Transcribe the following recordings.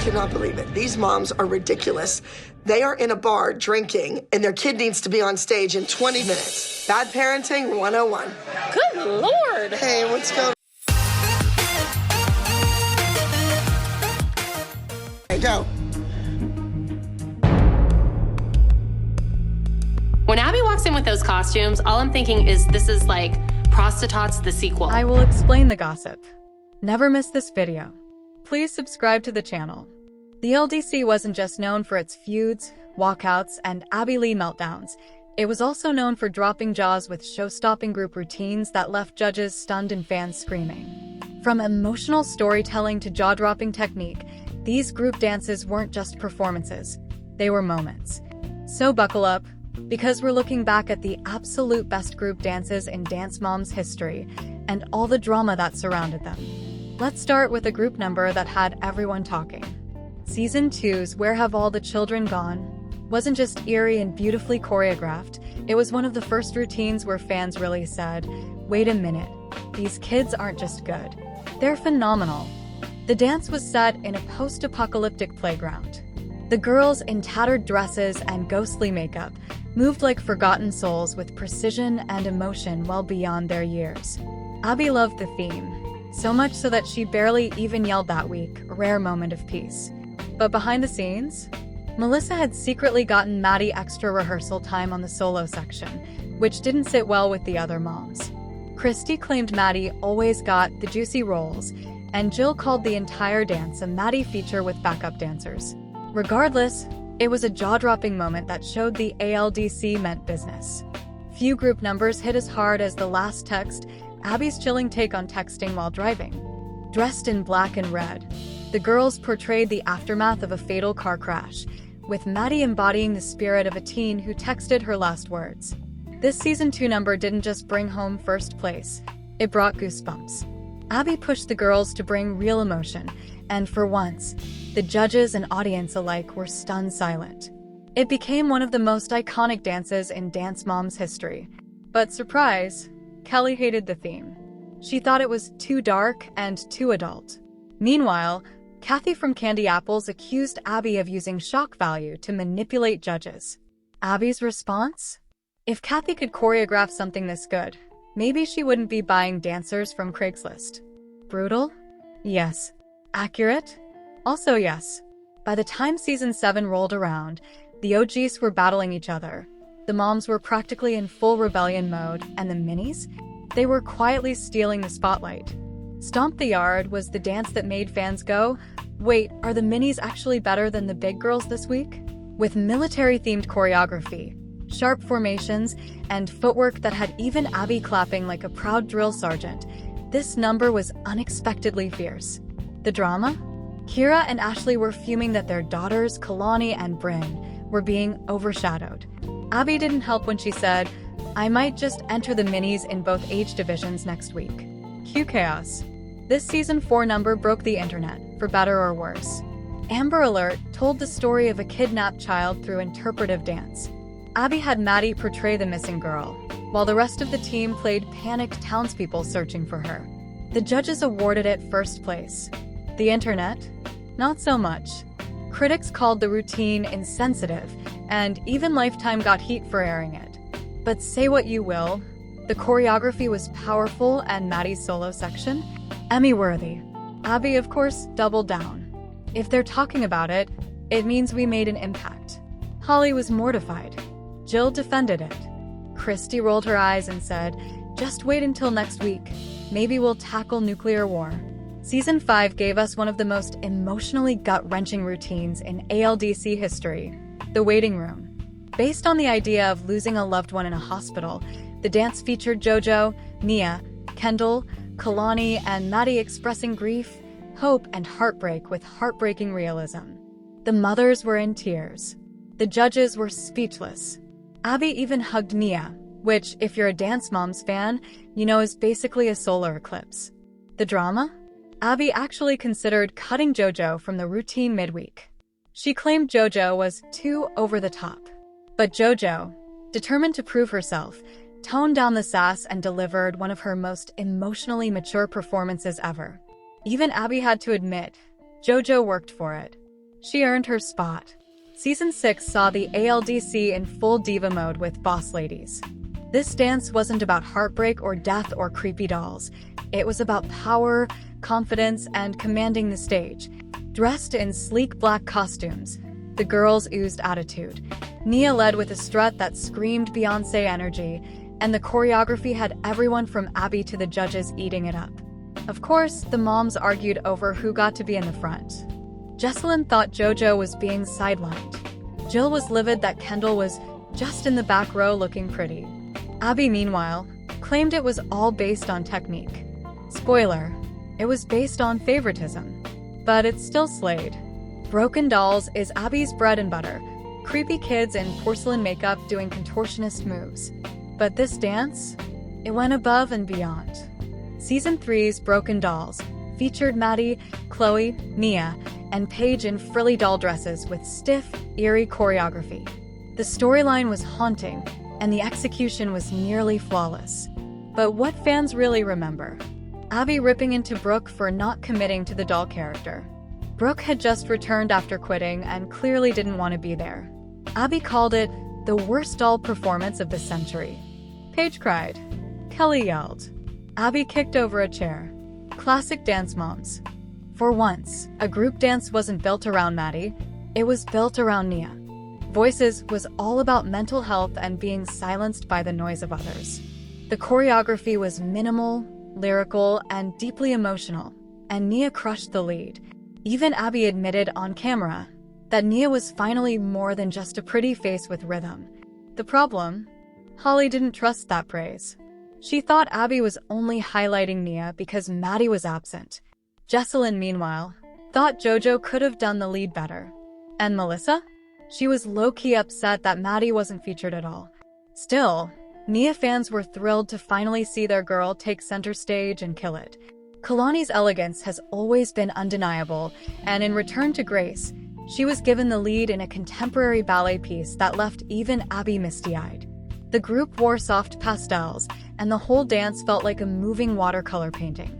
cannot believe it. These moms are ridiculous. They are in a bar drinking, and their kid needs to be on stage in 20 minutes. Bad parenting 101. Good Lord. Hey, what's going on? Hey, go. When Abby walks in with those costumes, all I'm thinking is this is like Prostitutes the sequel. I will explain the gossip. Never miss this video. Please subscribe to the channel. The ALDC wasn't just known for its feuds, walkouts, and Abby Lee meltdowns. It was also known for dropping jaws with show-stopping group routines that left judges stunned and fans screaming. From emotional storytelling to jaw-dropping technique, these group dances weren't just performances. They were moments. So buckle up, because we're looking back at the absolute best group dances in Dance Mom's history and all the drama that surrounded them. Let's start with a group number that had everyone talking. Season 2's Where Have All the Children Gone wasn't just eerie and beautifully choreographed, it was one of the first routines where fans really said, wait a minute, these kids aren't just good. They're phenomenal. The dance was set in a post-apocalyptic playground. The girls in tattered dresses and ghostly makeup moved like forgotten souls with precision and emotion well beyond their years. Abby loved the theme, so much so that she barely even yelled that week, a rare moment of peace. But behind the scenes, Melissa had secretly gotten Maddie extra rehearsal time on the solo section, which didn't sit well with the other moms. Christy claimed Maddie always got the juicy roles, and Jill called the entire dance a Maddie feature with backup dancers. Regardless, it was a jaw-dropping moment that showed the ALDC meant business. Few group numbers hit as hard as The Last Text, Abby's chilling take on texting while driving. Dressed in black and red, the girls portrayed the aftermath of a fatal car crash, with Maddie embodying the spirit of a teen who texted her last words. This Season 2 number didn't just bring home first place, it brought goosebumps. Abby pushed the girls to bring real emotion, and for once, the judges and audience alike were stunned silent. It became one of the most iconic dances in Dance Mom's history. But surprise, Kelly hated the theme. She thought it was too dark and too adult. Meanwhile, Kathy from Candy Apples accused Abby of using shock value to manipulate judges. Abby's response? If Kathy could choreograph something this good, maybe she wouldn't be buying dancers from Craigslist. Brutal? Yes. Accurate? Also yes. By the time Season 7 rolled around, the OGs were battling each other. The moms were practically in full rebellion mode, and the minis? They were quietly stealing the spotlight. Stomp the Yard was the dance that made fans go, wait, are the minis actually better than the big girls this week? With military-themed choreography, sharp formations, and footwork that had even Abby clapping like a proud drill sergeant, this number was unexpectedly fierce. The drama? Kira and Ashley were fuming that their daughters, Kalani and Bryn, were being overshadowed. Abby didn't help when she said, I might just enter the minis in both age divisions next week. kcas. This Season 4 number broke the internet, for better or worse. Amber Alert told the story of a kidnapped child through interpretive dance. Abby had Maddie portray the missing girl, while the rest of the team played panicked townspeople searching for her. The judges awarded it first place. The internet? Not so much. Critics called the routine insensitive, and even Lifetime got heat for airing it. But say what you will, the choreography was powerful and Maddie's solo section? Emmy-worthy. Abby, of course, doubled down. If they're talking about it, it means we made an impact. Holly was mortified. Jill defended it. Christy rolled her eyes and said, just wait until next week. Maybe we'll tackle nuclear war. Season 5 gave us one of the most emotionally gut-wrenching routines in ALDC history, the waiting room. Based on the idea of losing a loved one in a hospital, the dance featured Jojo, Mia, Kendall, Kalani, and Maddie expressing grief, hope, and heartbreak with heartbreaking realism. The mothers were in tears. The judges were speechless. Abby even hugged Mia, which, if you're a Dance Moms fan, you know is basically a solar eclipse. The drama? Abby actually considered cutting Jojo from the routine midweek. She claimed Jojo was too over the top. But Jojo, determined to prove herself, toned down the sass and delivered one of her most emotionally mature performances ever. Even Abby had to admit, Jojo worked for it. She earned her spot. Season 6 saw the ALDC in full diva mode with Boss Ladies. This dance wasn't about heartbreak or death or creepy dolls. It was about power, confidence, and commanding the stage. Dressed in sleek black costumes, the girls oozed attitude. Nia led with a strut that screamed Beyoncé energy, and the choreography had everyone from Abby to the judges eating it up. Of course, the moms argued over who got to be in the front. Jesselyn thought JoJo was being sidelined. Jill was livid that Kendall was just in the back row looking pretty. Abby, meanwhile, claimed it was all based on technique. Spoiler, it was based on favoritism. But it still slayed. Broken Dolls is Abby's bread and butter. Creepy kids in porcelain makeup doing contortionist moves. But this dance? It went above and beyond. Season 3's Broken Dolls featured Maddie, Chloe, Nia, and Paige in frilly doll dresses with stiff, eerie choreography. The storyline was haunting, and the execution was nearly flawless. But what fans really remember? Abby ripping into Brooke for not committing to the doll character. Brooke had just returned after quitting and clearly didn't want to be there. Abby called it the worst doll performance of the century. Paige cried. Kelly yelled. Abby kicked over a chair. Classic dance moms. For once, a group dance wasn't built around Maddie, it was built around Nia. Voices was all about mental health and being silenced by the noise of others. The choreography was minimal, lyrical, and deeply emotional, and Nia crushed the lead. Even Abby admitted on camera that Nia was finally more than just a pretty face with rhythm. The problem? Holly didn't trust that praise. She thought Abby was only highlighting Nia because Maddie was absent. Jesselyn, meanwhile, thought JoJo could have done the lead better. And Melissa? She was low-key upset that Maddie wasn't featured at all. Still, Nia fans were thrilled to finally see their girl take center stage and kill it. Kalani's elegance has always been undeniable, and in Return to Grace, she was given the lead in a contemporary ballet piece that left even Abby misty-eyed. The group wore soft pastels, and the whole dance felt like a moving watercolor painting.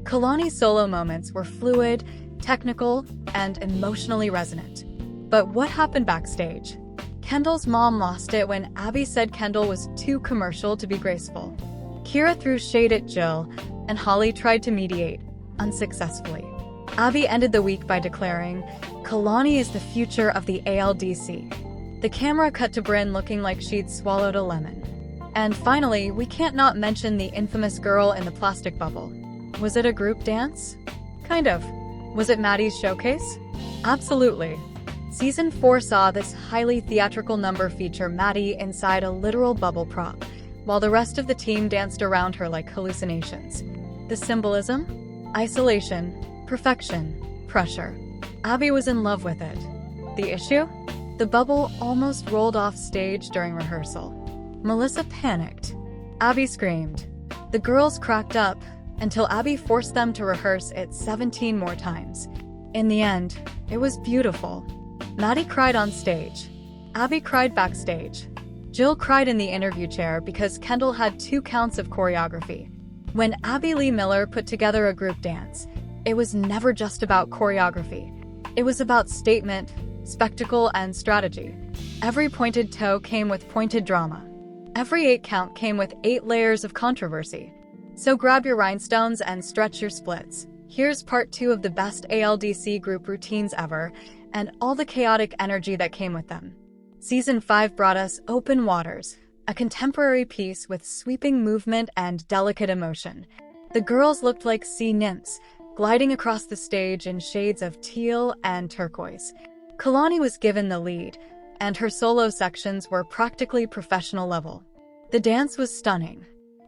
Kalani's solo moments were fluid, technical, and emotionally resonant. But what happened backstage? Kendall's mom lost it when Abby said Kendall was too commercial to be graceful. Kira threw shade at Jill, and Holly tried to mediate, unsuccessfully. Abby ended the week by declaring, "Kalani is the future of the ALDC." The camera cut to Brynn looking like she'd swallowed a lemon. And finally, we can't not mention the infamous girl in the plastic bubble. Was it a group dance? Kind of. Was it Maddie's showcase? Absolutely. Season 4 saw this highly theatrical number feature Maddie inside a literal bubble prop, while the rest of the team danced around her like hallucinations. The symbolism? Isolation, perfection, pressure. Abby was in love with it. The issue? The bubble almost rolled off stage during rehearsal. Melissa panicked. Abby screamed. The girls cracked up until Abby forced them to rehearse it 17 more times. In the end, it was beautiful. Maddie cried on stage. Abby cried backstage. Jill cried in the interview chair because Kendall had 2 counts of choreography. When Abby Lee Miller put together a group dance, it was never just about choreography. It was about statement, spectacle, and strategy. Every pointed toe came with pointed drama. Every 8 count came with 8 layers of controversy. So grab your rhinestones and stretch your splits. Here's part 2 of the best ALDC group routines ever, and all the chaotic energy that came with them. Season 5 brought us Open Waters, a contemporary piece with sweeping movement and delicate emotion. The girls looked like sea nymphs, gliding across the stage in shades of teal and turquoise. Kalani was given the lead, and her solo sections were practically professional level. The dance was stunning.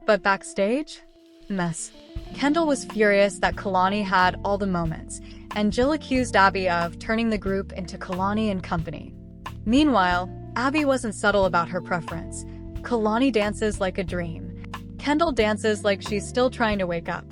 But backstage? Mess. Kendall was furious that Kalani had all the moments, and Jill accused Abby of turning the group into Kalani and company. Meanwhile, Abby wasn't subtle about her preference. Kalani dances like a dream. Kendall dances like she's still trying to wake up.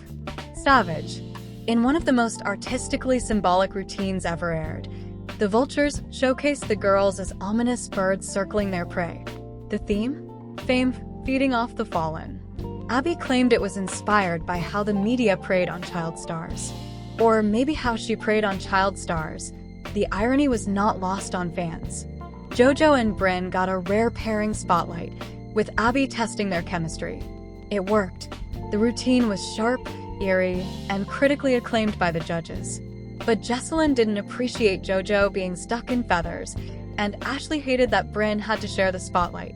Savage. In one of the most artistically symbolic routines ever aired, the vultures showcased the girls as ominous birds circling their prey. The theme? Fame feeding off the fallen. Abby claimed it was inspired by how the media preyed on child stars. Or maybe how she preyed on child stars, the irony was not lost on fans. Jojo and Bryn got a rare pairing spotlight, with Abby testing their chemistry. It worked. The routine was sharp, eerie, and critically acclaimed by the judges. But Jessalyn didn't appreciate Jojo being stuck in feathers, and Ashley hated that Bryn had to share the spotlight.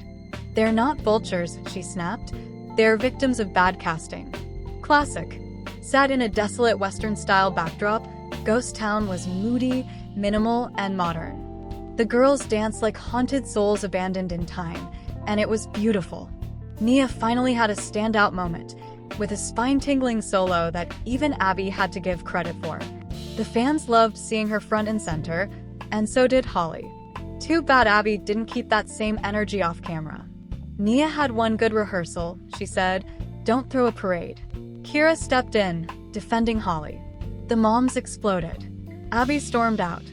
"They're not vultures," she snapped. "They're victims of bad casting." Classic. Set in a desolate Western-style backdrop, Ghost Town was moody, minimal, and modern. The girls danced like haunted souls abandoned in time, and it was beautiful. Nia finally had a standout moment, with a spine-tingling solo that even Abby had to give credit for. The fans loved seeing her front and center, and so did Holly. Too bad Abby didn't keep that same energy off camera. "Nia had one good rehearsal," she said. "Don't throw a parade." Kira stepped in, defending Holly. The moms exploded. Abby stormed out.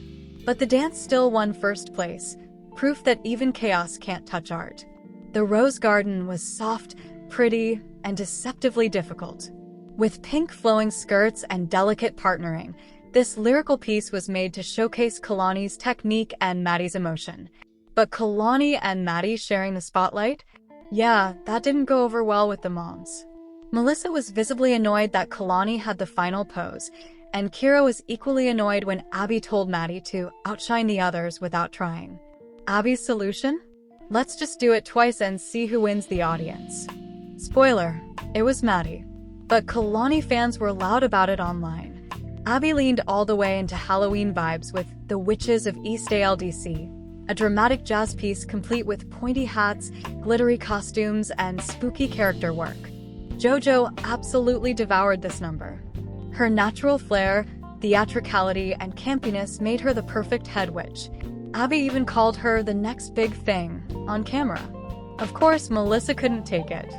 But the dance still won first place, proof that even chaos can't touch art. The Rose Garden was soft, pretty, and deceptively difficult. With pink flowing skirts and delicate partnering, this lyrical piece was made to showcase Kalani's technique and Maddie's emotion. But Kalani and Maddie sharing the spotlight? Yeah, that didn't go over well with the moms. Melissa was visibly annoyed that Kalani had the final pose, and Kira was equally annoyed when Abby told Maddie to outshine the others without trying. Abby's solution? Let's just do it twice and see who wins the audience. Spoiler, it was Maddie. But Kalani fans were loud about it online. Abby leaned all the way into Halloween vibes with The Witches of East ALDC, a dramatic jazz piece complete with pointy hats, glittery costumes, and spooky character work. Jojo absolutely devoured this number. Her natural flair, theatricality, and campiness made her the perfect head witch. Abby even called her the next big thing on camera. Of course, Melissa couldn't take it.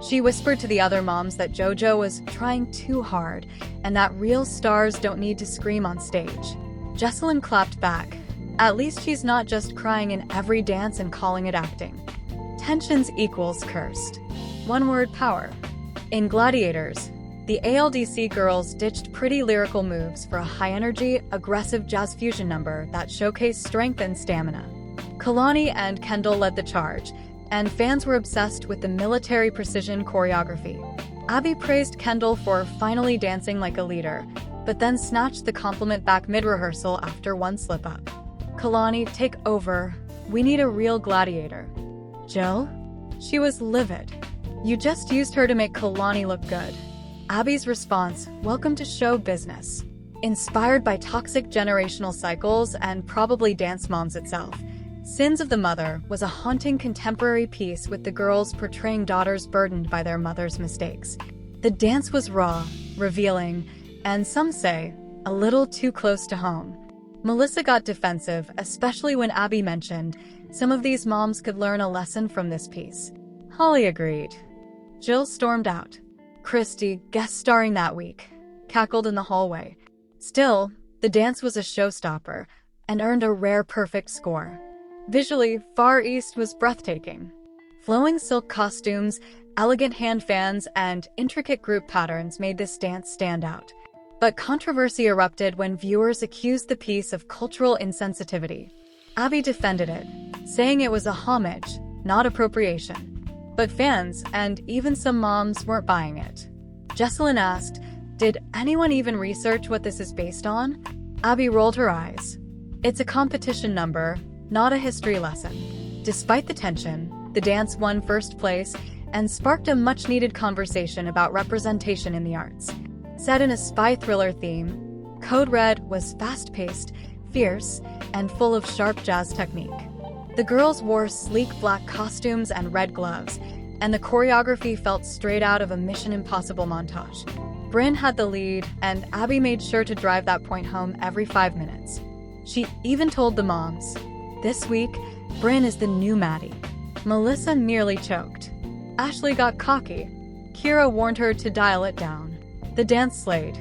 She whispered to the other moms that Jojo was trying too hard and that real stars don't need to scream on stage. Jessalyn clapped back. At least she's not just crying in every dance and calling it acting. Tensions equals cursed. One word, power. In Gladiators, the ALDC girls ditched pretty lyrical moves for a high-energy, aggressive jazz fusion number that showcased strength and stamina. Kalani and Kendall led the charge, and fans were obsessed with the military precision choreography. Abby praised Kendall for finally dancing like a leader, but then snatched the compliment back mid-rehearsal after one slip-up. "Kalani, take over. We need a real gladiator." "Jill?" She was livid. "You just used her to make Kalani look good." Abby's response, "Welcome to show business." Inspired by toxic generational cycles and probably Dance Moms itself, Sins of the Mother was a haunting contemporary piece with the girls portraying daughters burdened by their mother's mistakes. The dance was raw, revealing, and some say, a little too close to home. Melissa got defensive, especially when Abby mentioned some of these moms could learn a lesson from this piece. Holly agreed. Jill stormed out. Christy, guest starring that week, cackled in the hallway. Still, the dance was a showstopper and earned a rare perfect score. Visually, Far East was breathtaking. Flowing silk costumes, elegant hand fans, and intricate group patterns made this dance stand out. But controversy erupted when viewers accused the piece of cultural insensitivity. Abby defended it, saying it was a homage, not appropriation. But fans, and even some moms, weren't buying it. Jessalyn asked, "Did anyone even research what this is based on?" Abby rolled her eyes. "It's a competition number, not a history lesson." Despite the tension, the dance won first place and sparked a much-needed conversation about representation in the arts. Set in a spy thriller theme, Code Red was fast-paced, fierce, and full of sharp jazz technique. The girls wore sleek black costumes and red gloves, and the choreography felt straight out of a Mission Impossible montage. Bryn had the lead, and Abby made sure to drive that point home every 5 minutes. She even told the moms, "This week, Bryn is the new Maddie." Melissa nearly choked. Ashley got cocky. Kira warned her to dial it down. The dance slayed.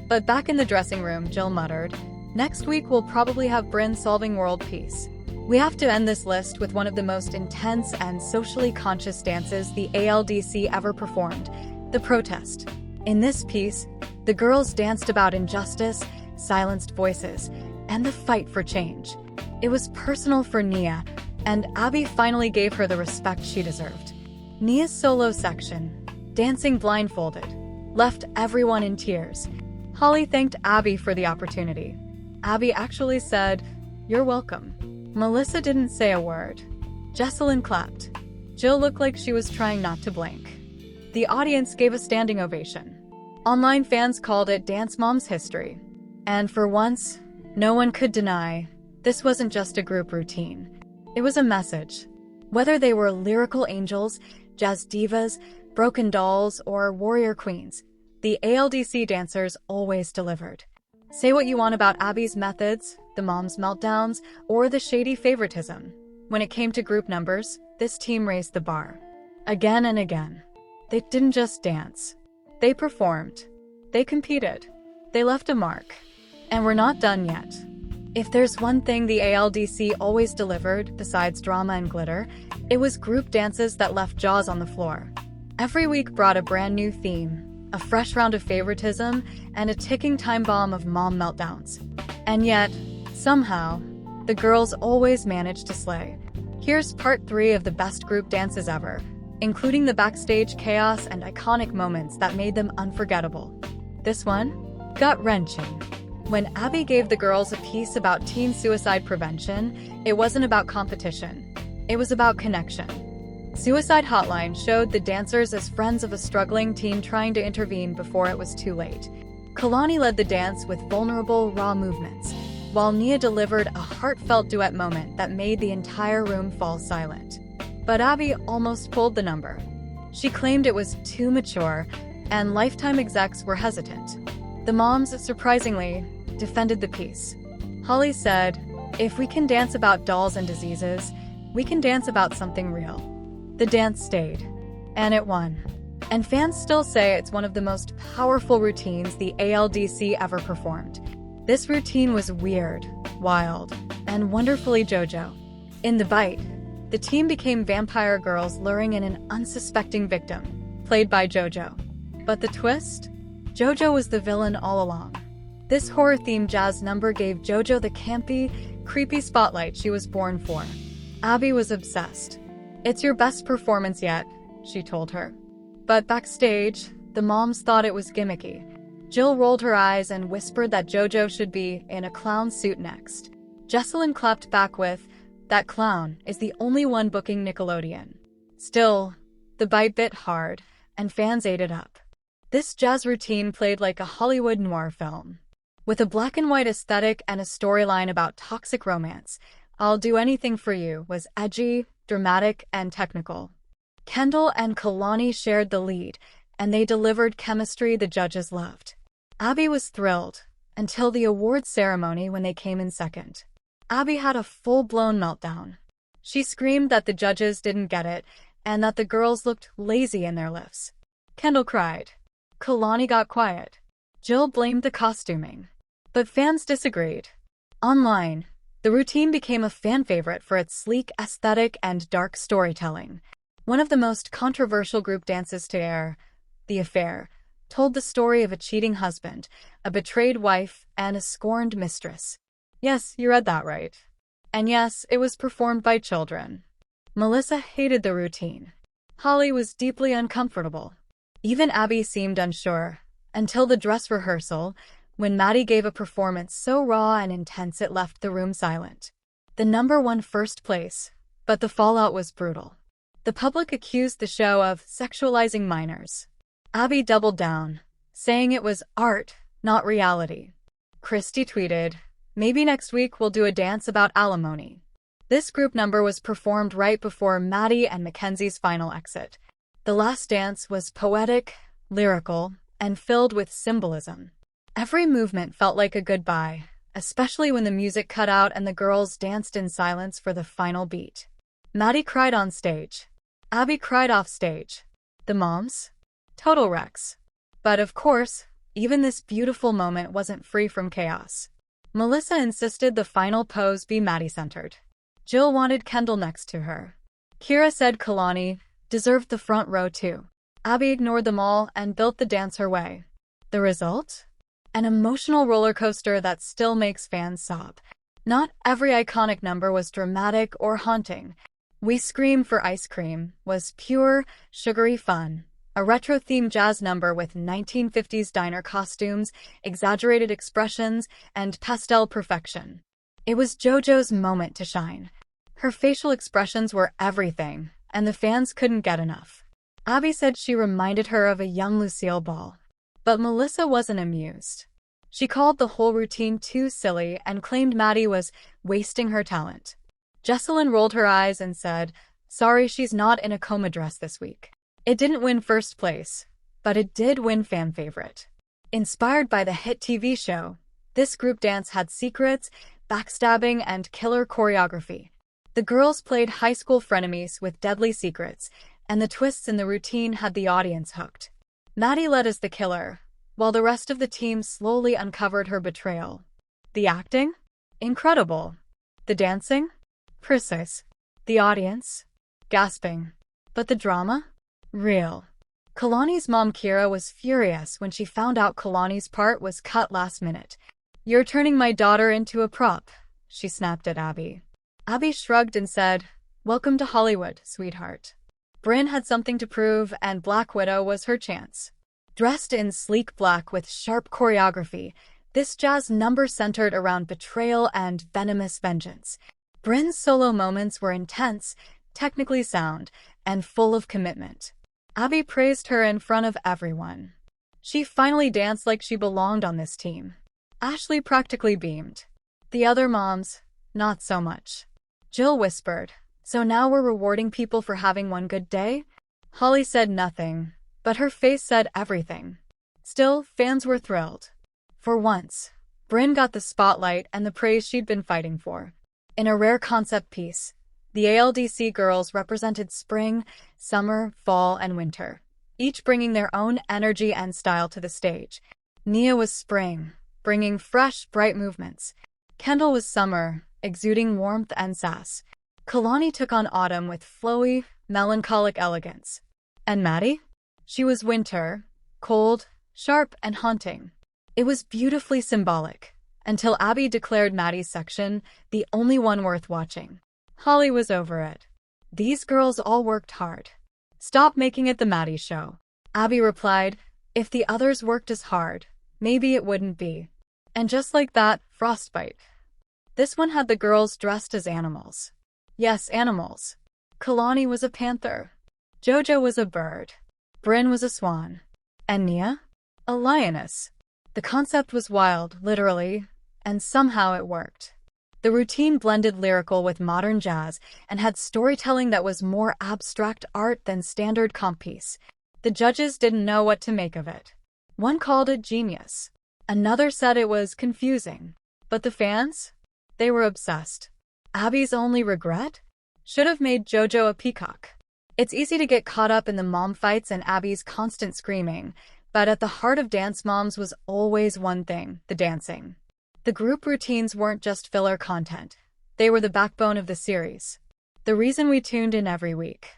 But back in the dressing room, Jill muttered, "Next week we'll probably have Bryn solving world peace." We have to end this list with one of the most intense and socially conscious dances the ALDC ever performed, The Protest. In this piece, the girls danced about injustice, silenced voices, and the fight for change. It was personal for Nia, and Abby finally gave her the respect she deserved. Nia's solo section, dancing blindfolded, left everyone in tears. Holly thanked Abby for the opportunity. Abby actually said, "You're welcome." Melissa didn't say a word. Jesselyn clapped. Jill looked like she was trying not to blink. The audience gave a standing ovation. Online fans called it Dance Mom's history. And for once, no one could deny this wasn't just a group routine. It was a message. Whether they were lyrical angels, jazz divas, broken dolls, or warrior queens, the ALDC dancers always delivered. Say what you want about Abby's methods, the mom's meltdowns, or the shady favoritism. When it came to group numbers, this team raised the bar. Again and again. They didn't just dance. They performed. They competed. They left a mark. And we're not done yet. If there's one thing the ALDC always delivered, besides drama and glitter, it was group dances that left jaws on the floor. Every week brought a brand new theme, a fresh round of favoritism, and a ticking time bomb of mom meltdowns. And yet, somehow, the girls always managed to slay. Here's part 3 of the best group dances ever, including the backstage chaos and iconic moments that made them unforgettable. This one? Gut-wrenching. When Abby gave the girls a piece about teen suicide prevention, it wasn't about competition. It was about connection. Suicide Hotline showed the dancers as friends of a struggling teen trying to intervene before it was too late. Kalani led the dance with vulnerable, raw movements, while Nia delivered a heartfelt duet moment that made the entire room fall silent. But Abby almost pulled the number. She claimed it was too mature, and Lifetime execs were hesitant. The moms, surprisingly, defended the piece. Holly said, "If we can dance about dolls and diseases, we can dance about something real." The dance stayed, and it won. And fans still say it's one of the most powerful routines the ALDC ever performed. This routine was weird, wild, and wonderfully JoJo. In the bite, the team became vampire girls luring in an unsuspecting victim, played by JoJo. But the twist? JoJo was the villain all along. This horror-themed jazz number gave JoJo the campy, creepy spotlight she was born for. Abby was obsessed. "It's your best performance yet," she told her. But backstage, the moms thought it was gimmicky. Jill rolled her eyes and whispered that JoJo should be in a clown suit next. Jesselyn clapped back with, "That clown is the only one booking Nickelodeon." Still, the bite bit hard, and fans ate it up. This jazz routine played like a Hollywood noir film. With a black and white aesthetic and a storyline about toxic romance, "I'll Do Anything for You" was edgy, dramatic, and technical. Kendall and Kalani shared the lead, and they delivered chemistry the judges loved. Abby was thrilled, until the awards ceremony when they came in second. Abby had a full-blown meltdown. She screamed that the judges didn't get it, and that the girls looked lazy in their lifts. Kendall cried. Kalani got quiet. Jill blamed the costuming. But fans disagreed. Online, the routine became a fan favorite for its sleek aesthetic and dark storytelling. One of the most controversial group dances to air, The Affair, told the story of a cheating husband, a betrayed wife, and a scorned mistress. Yes, you read that right. And yes, it was performed by children. Melissa hated the routine. Holly was deeply uncomfortable. Even Abby seemed unsure, until the dress rehearsal, when Maddie gave a performance so raw and intense it left the room silent. The number won first place, but the fallout was brutal. The public accused the show of sexualizing minors. Abby doubled down, saying it was art, not reality. Christy tweeted, "Maybe next week we'll do a dance about alimony." This group number was performed right before Maddie and Mackenzie's final exit. The last dance was poetic, lyrical, and filled with symbolism. Every movement felt like a goodbye, especially when the music cut out and the girls danced in silence for the final beat. Maddie cried on stage. Abby cried off stage. The moms? Total wrecks. But of course, even this beautiful moment wasn't free from chaos. Melissa insisted the final pose be Maddie-centered. Jill wanted Kendall next to her. Kira said Kalani deserved the front row too. Abby ignored them all and built the dance her way. The result? An emotional roller coaster that still makes fans sob. Not every iconic number was dramatic or haunting. We Scream for Ice Cream was pure, sugary fun. A retro-themed jazz number with 1950s diner costumes, exaggerated expressions, and pastel perfection. It was JoJo's moment to shine. Her facial expressions were everything, and the fans couldn't get enough. Abby said she reminded her of a young Lucille Ball. But Melissa wasn't amused. She called the whole routine too silly and claimed Maddie was wasting her talent. Jessalyn rolled her eyes and said, "Sorry, she's not in a coma dress this week." It didn't win first place, but it did win fan favorite. Inspired by the hit TV show, this group dance had secrets, backstabbing, and killer choreography. The girls played high school frenemies with deadly secrets, and the twists in the routine had the audience hooked. Maddie led as the killer, while the rest of the team slowly uncovered her betrayal. The acting? Incredible. The dancing? Precise. The audience? Gasping. But the drama? Real. Kalani's mom Kira was furious when she found out Kalani's part was cut last minute. "You're turning my daughter into a prop," she snapped at Abby. Abby shrugged and said, "Welcome to Hollywood, sweetheart." Bryn had something to prove, and Black Widow was her chance. Dressed in sleek black with sharp choreography, this jazz number centered around betrayal and venomous vengeance. Bryn's solo moments were intense, technically sound, and full of commitment. Abby praised her in front of everyone. She finally danced like she belonged on this team. Ashley practically beamed. The other moms, not so much. Jill whispered, "So now we're rewarding people for having one good day?" Holly said nothing, but her face said everything. Still, fans were thrilled. For once, Bryn got the spotlight and the praise she'd been fighting for. In a rare concept piece, the ALDC girls represented spring, summer, fall, and winter, each bringing their own energy and style to the stage. Nia was spring, bringing fresh, bright movements. Kendall was summer, exuding warmth and sass. Kalani took on autumn with flowy, melancholic elegance. And Maddie? She was winter, cold, sharp, and haunting. It was beautifully symbolic, until Abby declared Maddie's section the only one worth watching. Holly was over it. These girls all worked hard. "Stop making it the Maddie show." Abby replied, "If the others worked as hard, maybe it wouldn't be." And just like that, frostbite. This one had the girls dressed as animals. Yes, animals. Kalani was a panther. Jojo was a bird. Bryn was a swan. And Nia? A lioness. The concept was wild, literally, and somehow it worked. The routine blended lyrical with modern jazz and had storytelling that was more abstract art than standard comp piece. The judges didn't know what to make of it. One called it genius. Another said it was confusing. But the fans? They were obsessed. Abby's only regret? Should have made JoJo a peacock. It's easy to get caught up in the mom fights and Abby's constant screaming, but at the heart of Dance Moms was always one thing: the dancing. The group routines weren't just filler content. They were the backbone of the series. The reason we tuned in every week.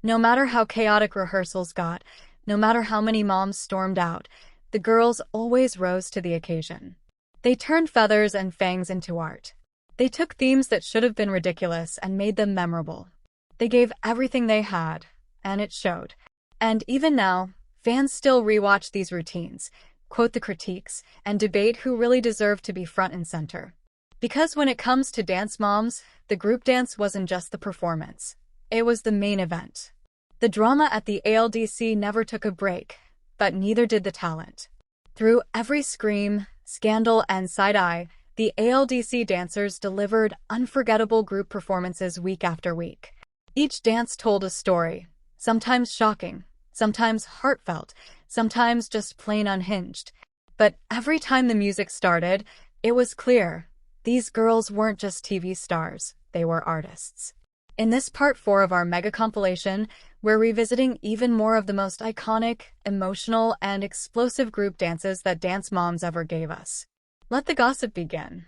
No matter how chaotic rehearsals got, no matter how many moms stormed out, the girls always rose to the occasion. They turned feathers and fangs into art. They took themes that should have been ridiculous and made them memorable. They gave everything they had, and it showed. And even now, fans still rewatch these routines, quote the critiques, and debate who really deserved to be front and center. Because when it comes to Dance Moms, the group dance wasn't just the performance. It was the main event. The drama at the ALDC never took a break, but neither did the talent. Through every scream, scandal, and side-eye, the ALDC dancers delivered unforgettable group performances week after week. Each dance told a story, sometimes shocking, sometimes heartfelt, sometimes just plain unhinged. But every time the music started, it was clear. These girls weren't just TV stars, they were artists. In this part 4 of our mega compilation, we're revisiting even more of the most iconic, emotional, and explosive group dances that Dance Moms ever gave us. Let the gossip begin.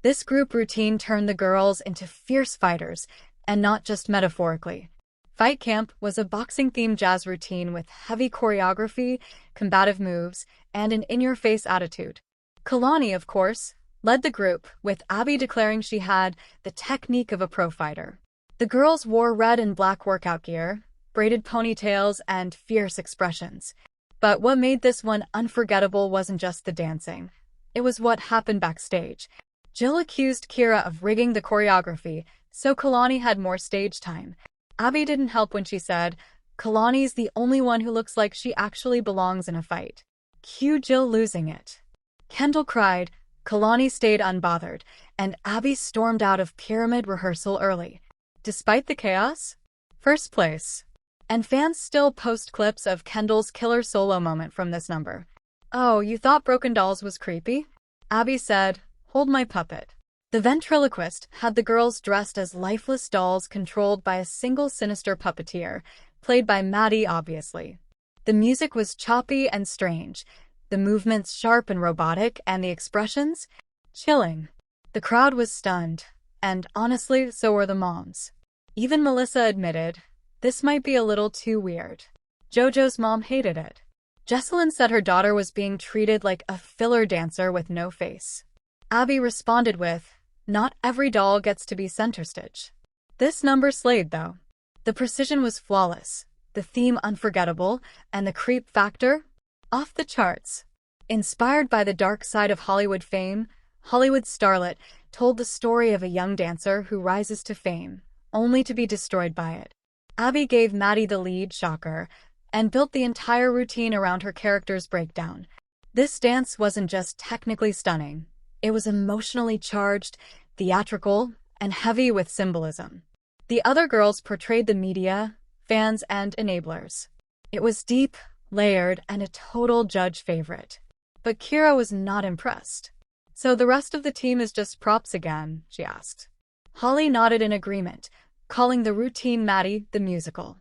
This group routine turned the girls into fierce fighters, and not just metaphorically. Fight Camp was a boxing-themed jazz routine with heavy choreography, combative moves, and an in-your-face attitude. Kalani, of course, led the group, with Abby declaring she had the technique of a pro fighter. The girls wore red and black workout gear, braided ponytails, and fierce expressions. But what made this one unforgettable wasn't just the dancing. It was what happened backstage. Jill accused Kira of rigging the choreography, so Kalani had more stage time. Abby didn't help when she said, "Kalani's the only one who looks like she actually belongs in a fight." Cue Jill losing it. Kendall cried, Kalani stayed unbothered, and Abby stormed out of pyramid rehearsal early. Despite the chaos, first place. And fans still post clips of Kendall's killer solo moment from this number. "Oh, you thought Broken Dolls was creepy?" Abby said, "Hold my puppet." The ventriloquist had the girls dressed as lifeless dolls controlled by a single sinister puppeteer, played by Maddie obviously. The music was choppy and strange, the movements sharp and robotic, and the expressions chilling. The crowd was stunned, and honestly, so were the moms. Even Melissa admitted, this might be a little too weird. Jojo's mom hated it. Jessalyn said her daughter was being treated like a filler dancer with no face. Abby responded with, "Not every doll gets to be center stage." This number slayed, though. The precision was flawless, the theme unforgettable, and the creep factor off the charts. Inspired by the dark side of Hollywood fame, Hollywood starlet told the story of a young dancer who rises to fame, only to be destroyed by it. Abby gave Maddie the lead, shocker, and built the entire routine around her character's breakdown. This dance wasn't just technically stunning, it was emotionally charged, theatrical, and heavy with symbolism. The other girls portrayed the media, fans, and enablers. It was deep, layered, and a total judge favorite. But Kira was not impressed. "So the rest of the team is just props again?" she asked. Holly nodded in agreement, calling the routine Maddie the musical.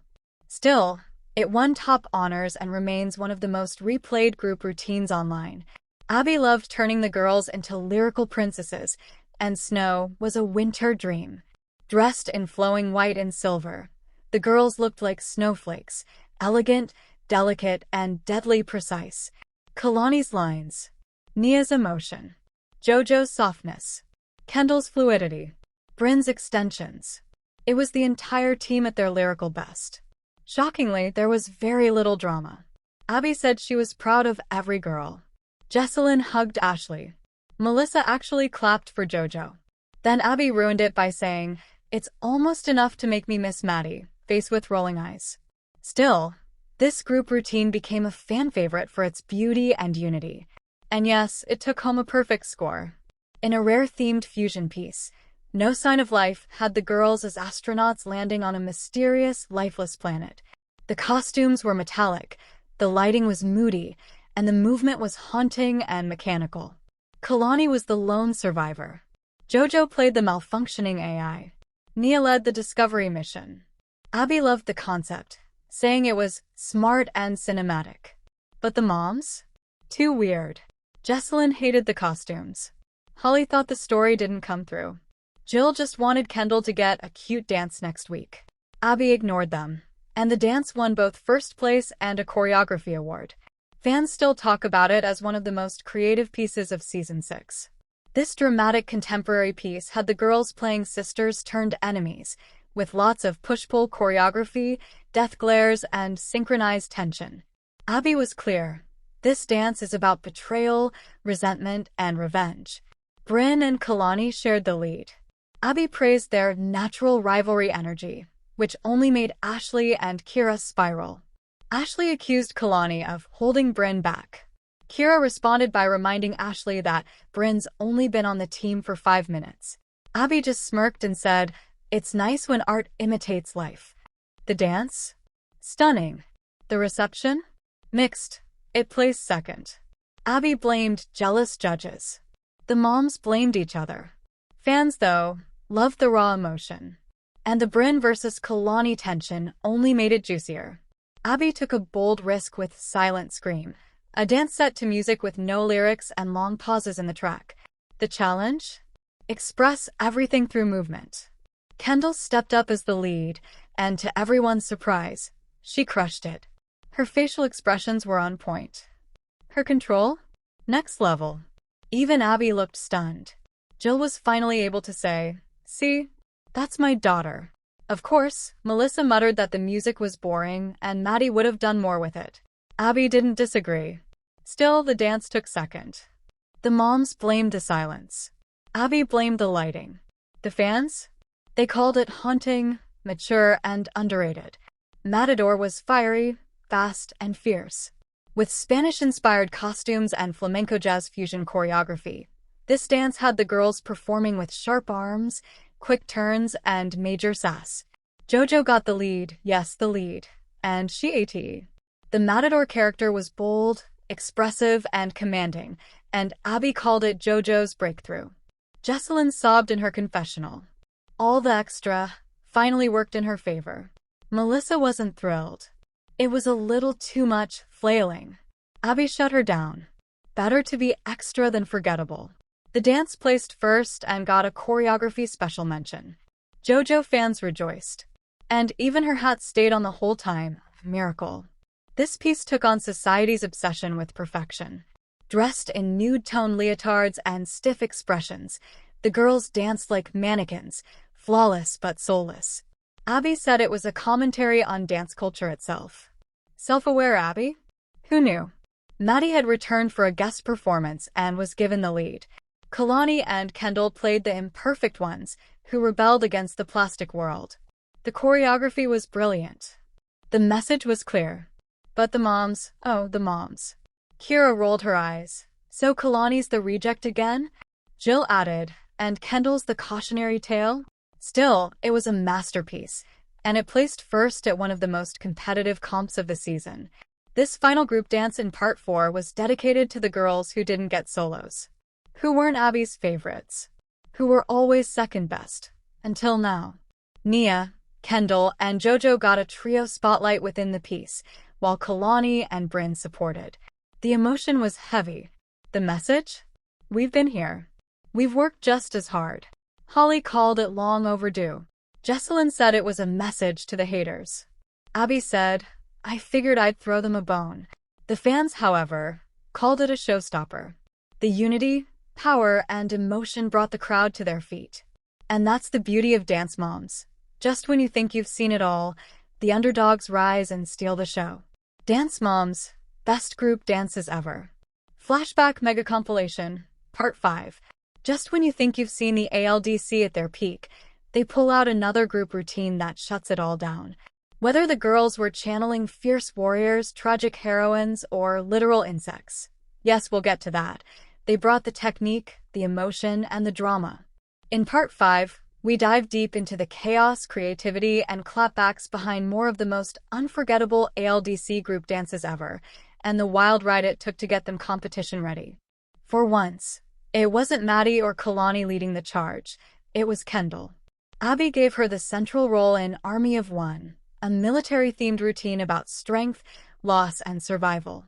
Still, it won top honors and remains one of the most replayed group routines online. Abby loved turning the girls into lyrical princesses, and Snow was a winter dream. Dressed in flowing white and silver, the girls looked like snowflakes, elegant, delicate, and deadly precise. Kalani's lines, Nia's emotion, Jojo's softness, Kendall's fluidity, Bryn's extensions. It was the entire team at their lyrical best. Shockingly, there was very little drama. Abby said she was proud of every girl. Jessalyn hugged Ashley. Melissa actually clapped for Jojo. Then Abby ruined it by saying, "It's almost enough to make me miss Maddie," face with rolling eyes. Still, this group routine became a fan favorite for its beauty and unity. And yes, it took home a perfect score. In a rare themed fusion piece, No Sign of Life had the girls as astronauts landing on a mysterious, lifeless planet. The costumes were metallic, the lighting was moody, and the movement was haunting and mechanical. Kalani was the lone survivor. Jojo played the malfunctioning AI. Nia led the discovery mission. Abby loved the concept, saying it was smart and cinematic. But the moms? Too weird. Jessalyn hated the costumes. Holly thought the story didn't come through. Jill just wanted Kendall to get a cute dance next week. Abby ignored them, and the dance won both first place and a choreography award. Fans still talk about it as one of the most creative pieces of Season 6. This dramatic contemporary piece had the girls playing sisters turned enemies, with lots of push-pull choreography, death glares, and synchronized tension. Abby was clear. This dance is about betrayal, resentment, and revenge. Bryn and Kalani shared the lead. Abby praised their natural rivalry energy, which only made Ashley and Kira spiral. Ashley accused Kalani of holding Bryn back. Kira responded by reminding Ashley that Bryn's only been on the team for 5 minutes. Abby just smirked and said, "It's nice when art imitates life." The dance? Stunning. The reception? Mixed. It placed second. Abby blamed jealous judges. The moms blamed each other. Fans, though, loved the raw emotion. And the Bryn versus Kalani tension only made it juicier. Abby took a bold risk with Silent Scream, a dance set to music with no lyrics and long pauses in the track. The challenge? Express everything through movement. Kendall stepped up as the lead, and to everyone's surprise, she crushed it. Her facial expressions were on point. Her control? Next level. Even Abby looked stunned. Jill was finally able to say, "See, that's my daughter." Of course, Melissa muttered that the music was boring and Maddie would have done more with it. Abby didn't disagree. Still, the dance took second. The moms blamed the silence. Abby blamed the lighting. The fans? They called it haunting, mature, and underrated. Matador was fiery, fast, and fierce. With Spanish-inspired costumes and flamenco jazz fusion choreography, this dance had the girls performing with sharp arms, quick turns, and major sass. Jojo got the lead, yes, the lead, and she ate. The Matador character was bold, expressive, and commanding, and Abby called it Jojo's breakthrough. Jessalyn sobbed in her confessional. All the extra finally worked in her favor. Melissa wasn't thrilled. It was a little too much flailing. Abby shut her down. Better to be extra than forgettable. The dance placed first and got a choreography special mention. JoJo fans rejoiced. And even her hat stayed on the whole time. Miracle. This piece took on society's obsession with perfection. Dressed in nude-tone leotards and stiff expressions, the girls danced like mannequins, flawless but soulless. Abby said it was a commentary on dance culture itself. Self-aware Abby? Who knew? Maddie had returned for a guest performance and was given the lead. Kalani and Kendall played the imperfect ones, who rebelled against the plastic world. The choreography was brilliant. The message was clear. But the moms, oh, the moms. Kira rolled her eyes. So Kalani's the reject again? Jill added, and Kendall's the cautionary tale? Still, it was a masterpiece, and it placed first at one of the most competitive comps of the season. This final group dance in Part 4 was dedicated to the girls who didn't get solos, who weren't Abby's favorites, who were always second best, until now. Nia, Kendall, and JoJo got a trio spotlight within the piece, while Kalani and Bryn supported. The emotion was heavy. The message? We've been here. We've worked just as hard. Holly called it long overdue. Jessalyn said it was a message to the haters. Abby said, "I figured I'd throw them a bone." The fans, however, called it a showstopper. The unity, power, and emotion brought the crowd to their feet. And that's the beauty of Dance Moms. Just when you think you've seen it all, the underdogs rise and steal the show. Dance Moms, best group dances ever. Flashback MEGA-Compilation, Part 5. Just when you think you've seen the ALDC at their peak, they pull out another group routine that shuts it all down. Whether the girls were channeling fierce warriors, tragic heroines, or literal insects. Yes, we'll get to that. They brought the technique, the emotion, and the drama. In Part 5, we dive deep into the chaos, creativity, and clapbacks behind more of the most unforgettable ALDC group dances ever, and the wild ride it took to get them competition ready. For once, it wasn't Maddie or Kalani leading the charge, it was Kendall. Abby gave her the central role in Army of One, a military-themed routine about strength, loss, and survival.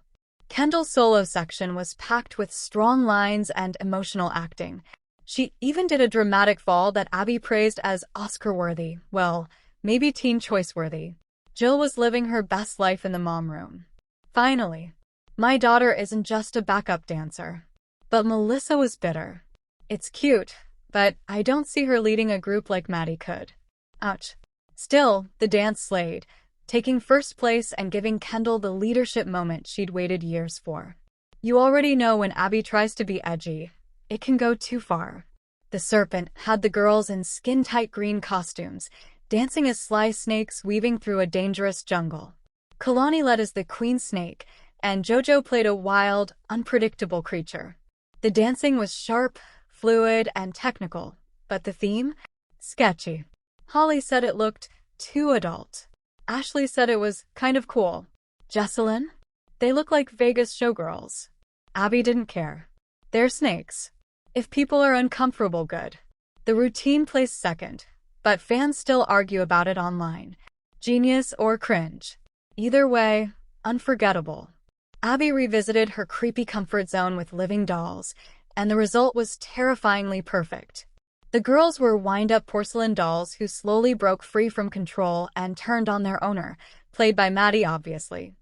Kendall's solo section was packed with strong lines and emotional acting. She even did a dramatic fall that Abby praised as Oscar-worthy, well, maybe Teen Choice-worthy. Jill was living her best life in the mom room. Finally, my daughter isn't just a backup dancer. But Melissa was bitter. It's cute, but I don't see her leading a group like Maddie could. Ouch. Still, the dance slayed, taking first place and giving Kendall the leadership moment she'd waited years for. You already know when Abby tries to be edgy, it can go too far. The Serpent had the girls in skin-tight green costumes, dancing as sly snakes weaving through a dangerous jungle. Kalani led as the Queen Snake, and JoJo played a wild, unpredictable creature. The dancing was sharp, fluid, and technical, but the theme? Sketchy. Holly said it looked too adult. Ashley said it was kind of cool. Jessalyn? They look like Vegas showgirls. Abby didn't care. They're snakes. If people are uncomfortable, good. The routine placed second, but fans still argue about it online. Genius or cringe. Either way, unforgettable. Abby revisited her creepy comfort zone with living dolls, and the result was terrifyingly perfect. The girls were wind-up porcelain dolls who slowly broke free from control and turned on their owner, played by Maddie obviously.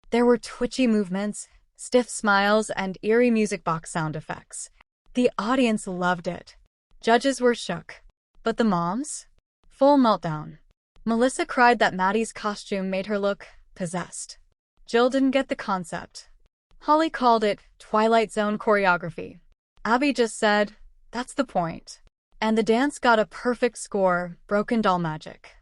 There were twitchy movements, stiff smiles, and eerie music box sound effects. The audience loved it. Judges were shook. But the moms? Full meltdown. Melissa cried that Maddie's costume made her look possessed. Jill didn't get the concept. Holly called it Twilight Zone choreography. Abby just said, "That's the point." And the dance got a perfect score, broken doll magic.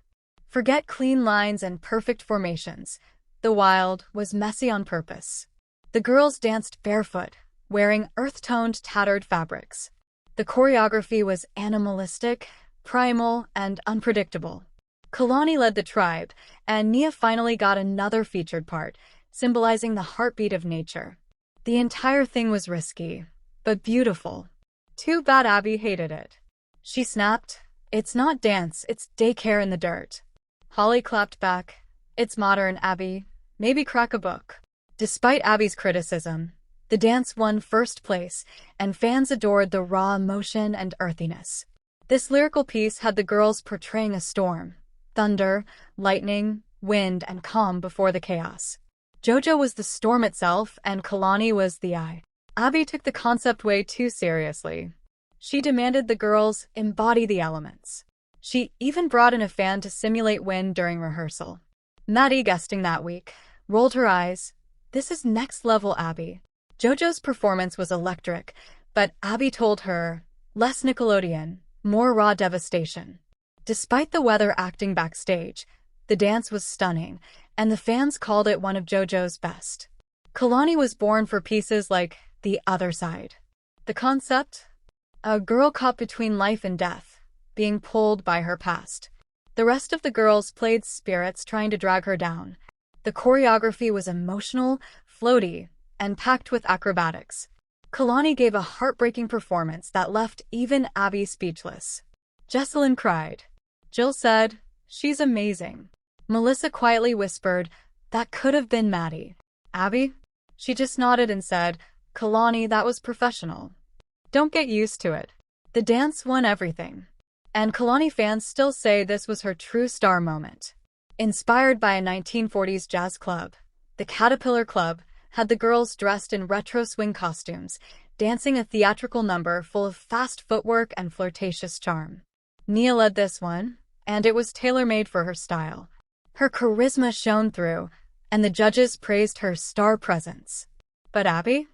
Forget clean lines and perfect formations. The wild was messy on purpose. The girls danced barefoot, wearing earth-toned tattered fabrics. The choreography was animalistic, primal, and unpredictable. Kalani led the tribe, and Nia finally got another featured part, symbolizing the heartbeat of nature. The entire thing was risky, but beautiful. Too bad Abby hated it. She snapped, "It's not dance, it's daycare in the dirt." Holly clapped back, "It's modern, Abby. Maybe crack a book." Despite Abby's criticism, the dance won first place, and fans adored the raw emotion and earthiness. This lyrical piece had the girls portraying a storm: thunder, lightning, wind, and calm before the chaos. Jojo was the storm itself, and Kalani was the eye. Abby took the concept way too seriously. She demanded the girls embody the elements. She even brought in a fan to simulate wind during rehearsal. Maddie, guesting that week, rolled her eyes. "This is next level, Abby." Jojo's performance was electric, but Abby told her, "Less Nickelodeon, more raw devastation." Despite the weather acting backstage, the dance was stunning, and the fans called it one of Jojo's best. Kalani was born for pieces like The Other Side. The concept? A girl caught between life and death, being pulled by her past. The rest of the girls played spirits trying to drag her down. The choreography was emotional, floaty, and packed with acrobatics. Kalani gave a heartbreaking performance that left even Abby speechless. Jesselyn cried. Jill said, "She's amazing." Melissa quietly whispered, "That could have been Maddie." Abby? She just nodded and said, "Kalani, that was professional. Don't get used to it." The dance won everything. And Kalani fans still say this was her true star moment. Inspired by a 1940s jazz club, the Caterpillar Club had the girls dressed in retro swing costumes, dancing a theatrical number full of fast footwork and flirtatious charm. Nia led this one, and it was tailor-made for her style. Her charisma shone through, and the judges praised her star presence. But Abby?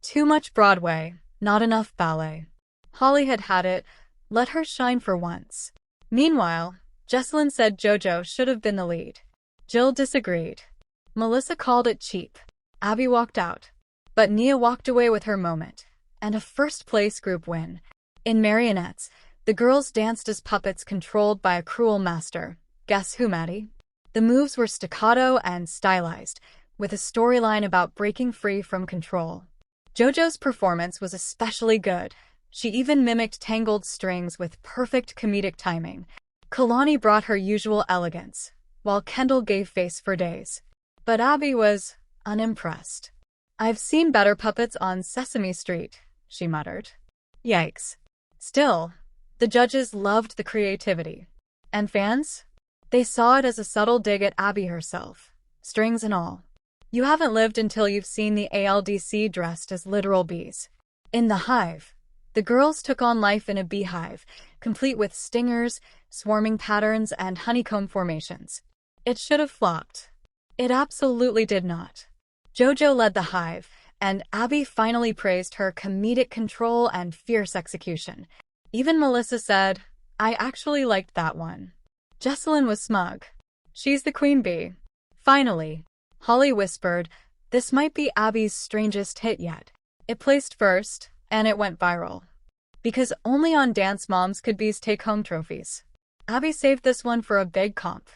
Too much Broadway, not enough ballet. Holly had had it. Let her shine for once. Meanwhile, Jesselyn said Jojo should have been the lead. Jill disagreed. Melissa called it cheap. Abby walked out. But Nia walked away with her moment, and a first-place group win. In marionettes, the girls danced as puppets controlled by a cruel master. Guess who, Maddie? The moves were staccato and stylized, with a storyline about breaking free from control. Jojo's performance was especially good. She even mimicked tangled strings with perfect comedic timing. Kalani brought her usual elegance, while Kendall gave face for days. But Abby was unimpressed. "I've seen better puppets on Sesame Street," she muttered. Yikes. Still, the judges loved the creativity. And fans? They saw it as a subtle dig at Abby herself, strings and all. You haven't lived until you've seen the ALDC dressed as literal bees. In the hive, the girls took on life in a beehive, complete with stingers, swarming patterns, and honeycomb formations. It should have flopped. It absolutely did not. Jojo led the hive, and Abby finally praised her comedic control and fierce execution. Even Melissa said, "I actually liked that one." Jesselyn was smug. "She's the queen bee." Finally, Holly whispered, "This might be Abby's strangest hit yet." It placed first, and it went viral. Because only on Dance Moms could bees take home trophies. Abby saved this one for a big comp.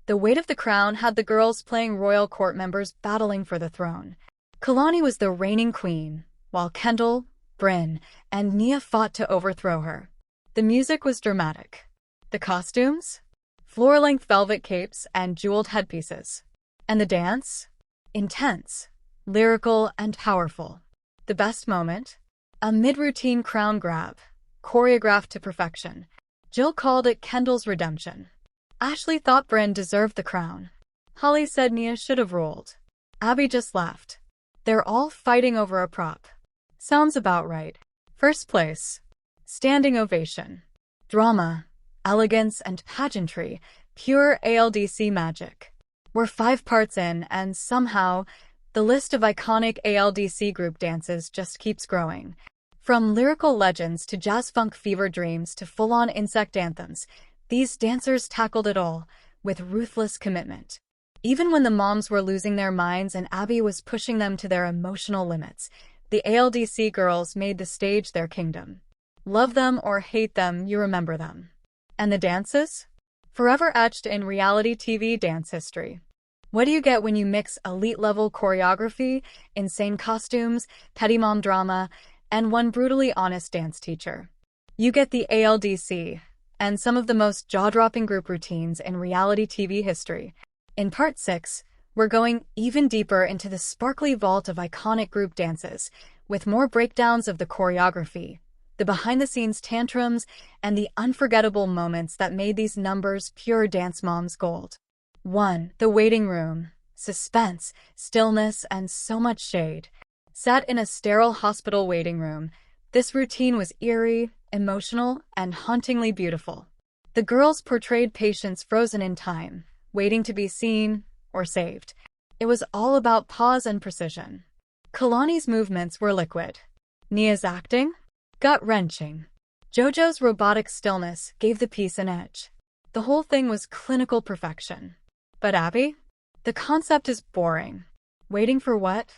The weight of the crown had the girls playing royal court members battling for the throne. Kalani was the reigning queen, while Kendall, Bryn, and Nia fought to overthrow her. The music was dramatic. The costumes? Floor-length velvet capes and jeweled headpieces. And the dance? Intense, lyrical, and powerful. The best moment? A mid-routine crown grab, choreographed to perfection. Jill called it Kendall's redemption. Ashley thought Bryn deserved the crown. Holly said Nia should have ruled. Abby just laughed. They're all fighting over a prop. Sounds about right. First place. Standing ovation. Drama, elegance, and pageantry. Pure ALDC magic. We're 5 parts in, and somehow, the list of iconic ALDC group dances just keeps growing. From lyrical legends to jazz-funk fever dreams to full-on insect anthems, these dancers tackled it all, with ruthless commitment. Even when the moms were losing their minds and Abby was pushing them to their emotional limits, the ALDC girls made the stage their kingdom. Love them or hate them, you remember them. And the dances? Forever etched in reality TV dance history. What do you get when you mix elite-level choreography, insane costumes, petty mom drama, and one brutally honest dance teacher? You get the ALDC, and some of the most jaw-dropping group routines in reality TV history. In Part 6, we're going even deeper into the sparkly vault of iconic group dances, with more breakdowns of the choreography, the behind-the-scenes tantrums, and the unforgettable moments that made these numbers pure dance moms gold. 1. The waiting room. Suspense, stillness, and so much shade. Set in a sterile hospital waiting room, this routine was eerie, emotional, and hauntingly beautiful. The girls portrayed patients frozen in time, waiting to be seen or saved. It was all about pause and precision. Kalani's movements were liquid. Nia's acting? Gut-wrenching. Jojo's robotic stillness gave the piece an edge. The whole thing was clinical perfection. But Abby? The concept is boring. Waiting for what?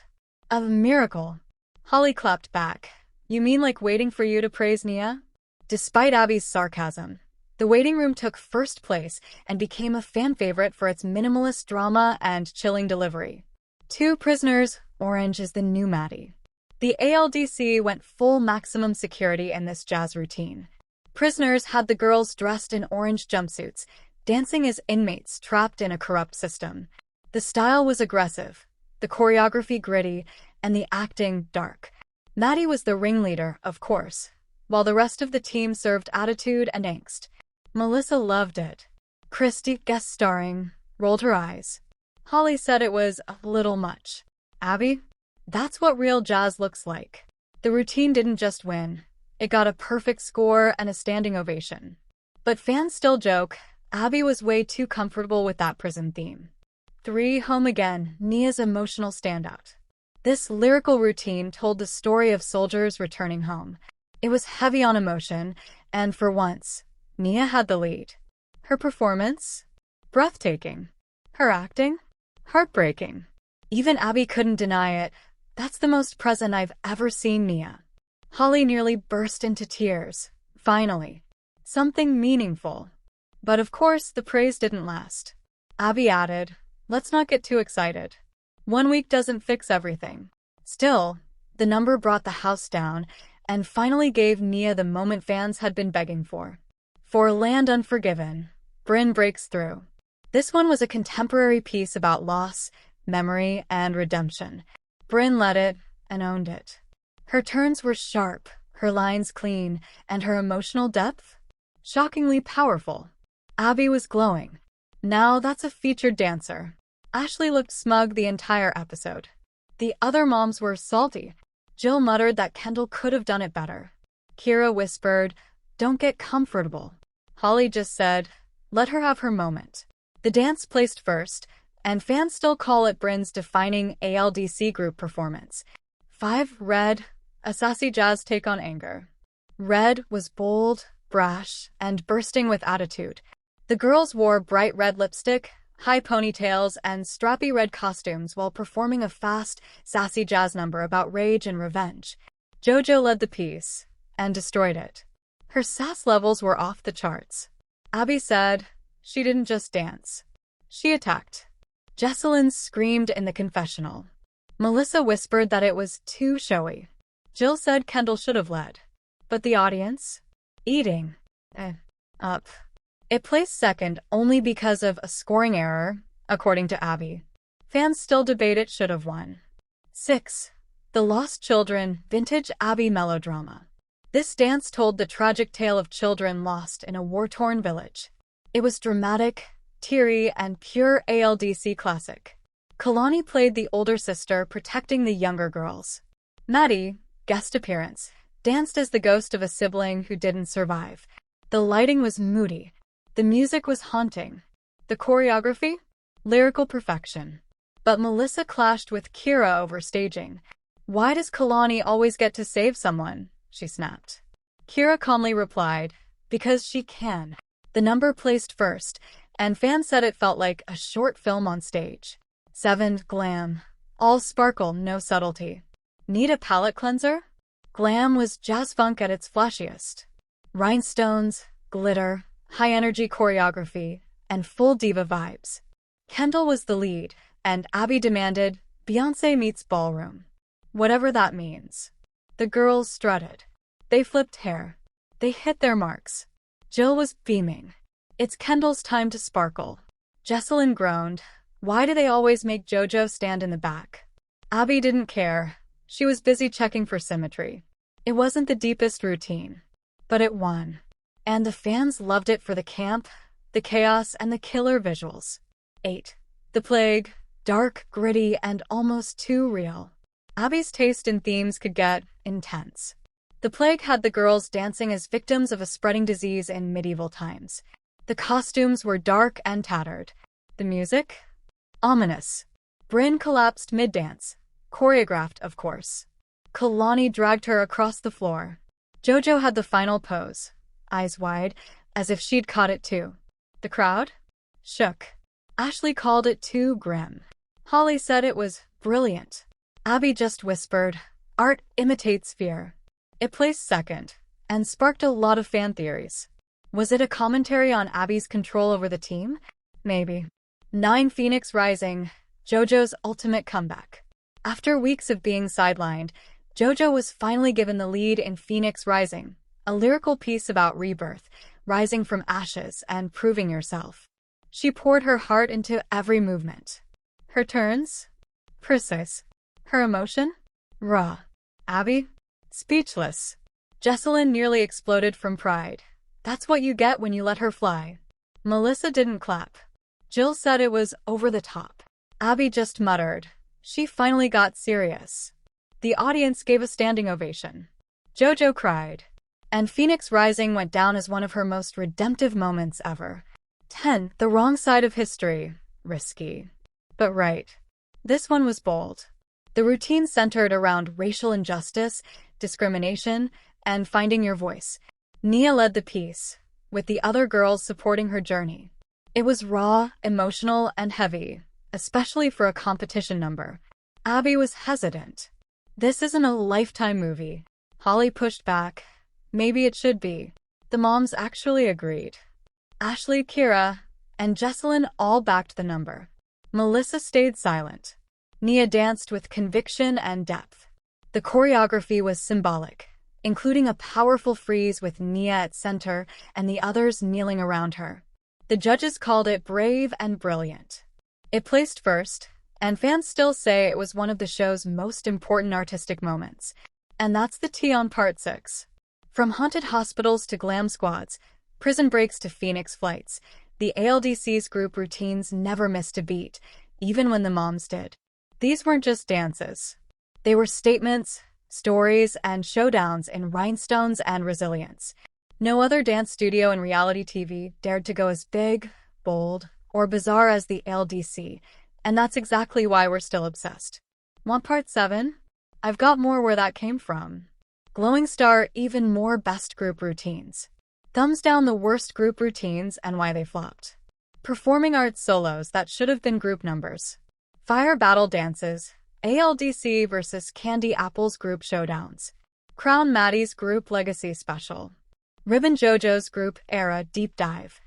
A miracle. Holly clapped back. You mean like waiting for you to praise Nia? Despite Abby's sarcasm, the waiting room took first place and became a fan favorite for its minimalist drama and chilling delivery. 2 prisoners, orange is the new Maddie. The ALDC went full maximum security in this jazz routine. Prisoners had the girls dressed in orange jumpsuits, dancing as inmates trapped in a corrupt system. The style was aggressive, the choreography gritty, and the acting dark. Maddie was the ringleader, of course, while the rest of the team served attitude and angst. Melissa loved it. Christy, guest starring, rolled her eyes. Holly said it was a little much. Abby? That's what real jazz looks like. The routine didn't just win. It got a perfect score and a standing ovation. But fans still joke, Abby was way too comfortable with that prison theme. 3. Home Again, Nia's emotional standout. This lyrical routine told the story of soldiers returning home. It was heavy on emotion, and for once, Nia had the lead. Her performance? Breathtaking. Her acting? Heartbreaking. Even Abby couldn't deny it. That's the most present I've ever seen Nia. Holly nearly burst into tears. Finally. Something meaningful. But of course, the praise didn't last. Abby added, let's not get too excited. 1 week doesn't fix everything. Still, the number brought the house down and finally gave Nia the moment fans had been begging for. For Land Unforgiven, Bryn breaks through. This one was a contemporary piece about loss, memory, and redemption. Bryn led it and owned it. Her turns were sharp, her lines clean, and her emotional depth? Shockingly powerful. Abby was glowing. Now that's a featured dancer. Ashley looked smug the entire episode. The other moms were salty. Jill muttered that Kendall could have done it better. Kira whispered, don't get comfortable. Holly just said, let her have her moment. The dance placed first, and fans still call it Bryn's defining ALDC group performance. 5. Red, a sassy jazz take on anger. Red was bold, brash, and bursting with attitude. The girls wore bright red lipstick, high ponytails, and strappy red costumes while performing a fast, sassy jazz number about rage and revenge. Jojo led the piece, and destroyed it. Her sass levels were off the charts. Abby said, she didn't just dance. She attacked. Jesselyn screamed in the confessional. Melissa whispered that it was too showy. Jill said Kendall should have led. But the audience? Eating. Up. It placed second only because of a scoring error, according to Abby. Fans still debate it should have won. 6. The Lost Children, vintage Abby melodrama. This dance told the tragic tale of children lost in a war-torn village. It was dramatic, teary, and pure ALDC classic. Kalani played the older sister protecting the younger girls. Maddie, guest appearance, danced as the ghost of a sibling who didn't survive. The lighting was moody. The music was haunting. The choreography? Lyrical perfection. But Melissa clashed with Kira over staging. "Why does Kalani always get to save someone?" she snapped. Kira calmly replied, "Because she can." The number placed first, and fans said it felt like a short film on stage. 7. Glam. All sparkle, no subtlety. Need a palette cleanser? Glam was jazz funk at its flashiest. Rhinestones, glitter, high-energy choreography, and full diva vibes. Kendall was the lead, and Abby demanded, "Beyoncé meets ballroom." Whatever that means. The girls strutted. They flipped hair. They hit their marks. Jill was beaming. "It's Kendall's time to sparkle." Jesselyn groaned. "Why do they always make JoJo stand in the back?" Abby didn't care. She was busy checking for symmetry. It wasn't the deepest routine, but it won. And the fans loved it for the camp, the chaos, and the killer visuals. 8. The Plague. Dark, gritty, and almost too real. Abby's taste in themes could get intense. The Plague had the girls dancing as victims of a spreading disease in medieval times. The costumes were dark and tattered. The music? Ominous. Bryn collapsed mid-dance. Choreographed, of course. Kalani dragged her across the floor. JoJo had the final pose, eyes wide, as if she'd caught it too. The crowd? Shook. Ashley called it too grim. Holly said it was brilliant. Abby just whispered, "Art imitates fear." It placed second, and sparked a lot of fan theories. Was it a commentary on Abby's control over the team? Maybe. 9. Phoenix Rising. JoJo's ultimate comeback. After weeks of being sidelined, JoJo was finally given the lead in Phoenix Rising, a lyrical piece about rebirth, rising from ashes, and proving yourself. She poured her heart into every movement. Her turns? Precise. Her emotion? Raw. Abby? Speechless. Jesselyn nearly exploded from pride. That's what you get when you let her fly. Melissa didn't clap. Jill said it was over the top. Abby just muttered. She finally got serious. The audience gave a standing ovation. JoJo cried. And Phoenix Rising went down as one of her most redemptive moments ever. 10. The Wrong Side of History. Risky. But right. This one was bold. The routine centered around racial injustice, discrimination, and finding your voice. Nia led the piece, with the other girls supporting her journey. It was raw, emotional, and heavy, especially for a competition number. Abby was hesitant. "This isn't a Lifetime movie." Holly pushed back. "Maybe it should be." The moms actually agreed. Ashley, Kira, and Jesselyn all backed the number. Melissa stayed silent. Nia danced with conviction and depth. The choreography was symbolic, including a powerful freeze with Nia at center and the others kneeling around her. The judges called it brave and brilliant. It placed first, and fans still say it was one of the show's most important artistic moments. And that's the tea on part 6. From haunted hospitals to glam squads, prison breaks to Phoenix flights, the ALDC's group routines never missed a beat, even when the moms did. These weren't just dances. They were statements, stories, and showdowns in rhinestones and resilience. No other dance studio in reality TV dared to go as big, bold, or bizarre as the ALDC, and that's exactly why we're still obsessed. Want part 7? I've got more where that came from. Glowing Star, even more best group routines. Thumbs down the worst group routines and why they flopped. Performing arts solos that should have been group numbers. Fire battle dances. ALDC versus Candy Apple's group showdowns. Crown Maddie's group legacy special. Ribbon JoJo's group era deep dive.